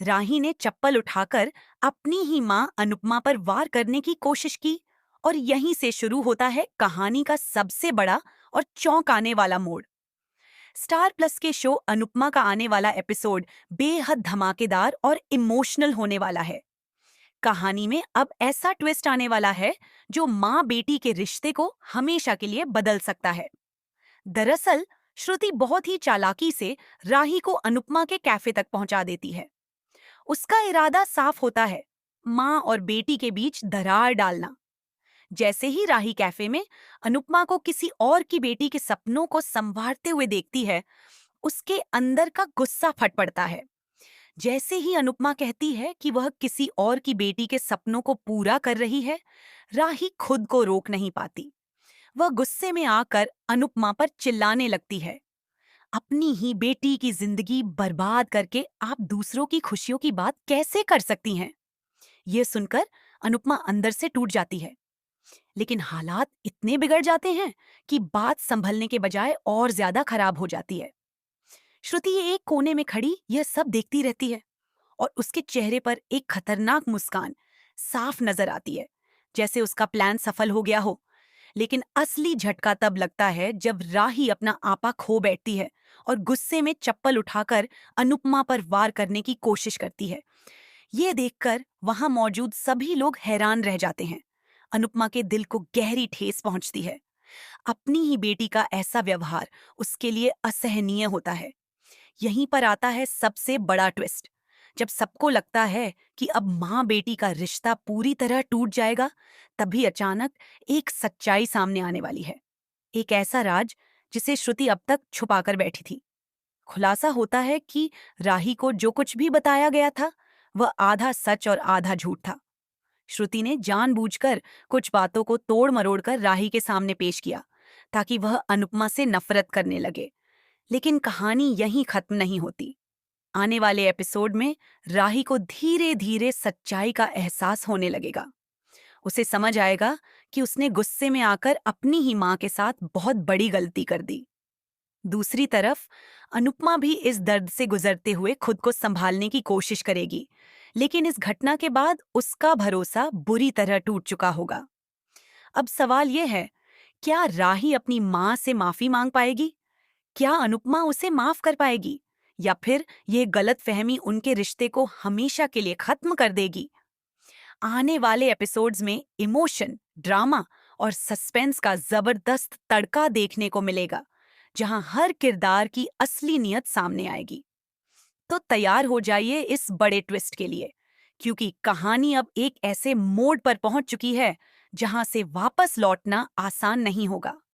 राही ने चप्पल उठाकर अपनी ही मां अनुपमा पर वार करने की कोशिश की और यहीं से शुरू होता है कहानी का सबसे बड़ा और चौंकाने वाला मोड़। स्टार प्लस के शो अनुपमा का आने वाला एपिसोड बेहद धमाकेदार और इमोशनल होने वाला है। कहानी में अब ऐसा ट्विस्ट आने वाला है जो माँ बेटी के रिश्ते को हमेशा के लिए बदल सकता है। दरअसल श्रुति बहुत ही चालाकी से राही को अनुपमा के कैफे तक पहुंचा देती है। उसका इरादा साफ होता है, माँ और बेटी के बीच दरार डालना। जैसे ही राही कैफे में अनुपमा को किसी और की बेटी के सपनों को संवारते हुए देखती है, उसके अंदर का गुस्सा फट पड़ता है। जैसे ही अनुपमा कहती है कि वह किसी और की बेटी के सपनों को पूरा कर रही है, राही खुद को रोक नहीं पाती। वह गुस्से में आकर अनुपमा पर चिल्लाने लगती है, अपनी ही बेटी की जिंदगी बर्बाद करके आप दूसरों की खुशियों की बात कैसे कर सकती हैं? ये सुनकर अनुपमा अंदर से टूट जाती है। लेकिन हालात इतने बिगड़ जाते हैं कि बात संभलने के बजाय और ज्यादा खराब हो जाती है। श्रुति एक कोने में खड़ी यह सब देखती रहती है और उसके चेहरे पर एक खतरनाक मुस्कान साफ नजर आती है, जैसे उसका प्लान सफल हो गया हो। लेकिन असली झटका तब लगता है जब राही अपना आपा खो बैठती है और गुस्से में चप्पल उठाकर अनुपमा पर वार करने की कोशिश करती है। ये देखकर वहां मौजूद सभी लोग हैरान रह जाते हैं। अनुपमा के दिल को गहरी ठेस पहुंचती है। अपनी ही बेटी का ऐसा व्यवहार उसके लिए असहनीय होता है। यहीं पर आता है सबसे बड़ा ट्विस्ट। जब सबको लगता है कि अब माँ बेटी का रिश्ता पूरी तरह टूट जाएगा, तभी अचानक एक सच्चाई सामने आने वाली है। एक ऐसा राज जिसे श्रुति अब तक छुपाकर बैठी थी। खुलासा होता है कि राही को जो कुछ भी बताया गया था, वह आधा सच और आधा झूठ था। श्रुति ने जानबूझकर कुछ बातों को तोड़ मरोड़ कर राही के सामने पेश किया, ताकि वह अनुपमा से नफरत करने लगे। लेकिन कहानी यहीं खत्म नहीं होती। आने वाले एपिसोड में राही को धीरे धीरे सच्चाई का एहसास होने लगेगा। उसे समझ आएगा कि उसने गुस्से में आकर अपनी ही माँ के साथ बहुत बड़ी गलती कर दी। दूसरी तरफ अनुपमा भी इस दर्द से गुजरते हुए खुद को संभालने की कोशिश करेगी, लेकिन इस घटना के बाद उसका भरोसा बुरी तरह टूट चुका होगा। अब सवाल यह है, क्या राही अपनी माँ से माफी मांग पाएगी? क्या अनुपमा उसे माफ कर पाएगी? या फिर ये गलतफहमी उनके रिश्ते को हमेशा के लिए खत्म कर देगी? आने वाले एपिसोड्स में इमोशन, ड्रामा और सस्पेंस का जबरदस्त तड़का देखने को मिलेगा, जहां हर किरदार की असली नीयत सामने आएगी। तो तैयार हो जाइए इस बड़े ट्विस्ट के लिए, क्योंकि कहानी अब एक ऐसे मोड़ पर पहुंच चुकी है जहां से वापस लौटना आसान नहीं होगा।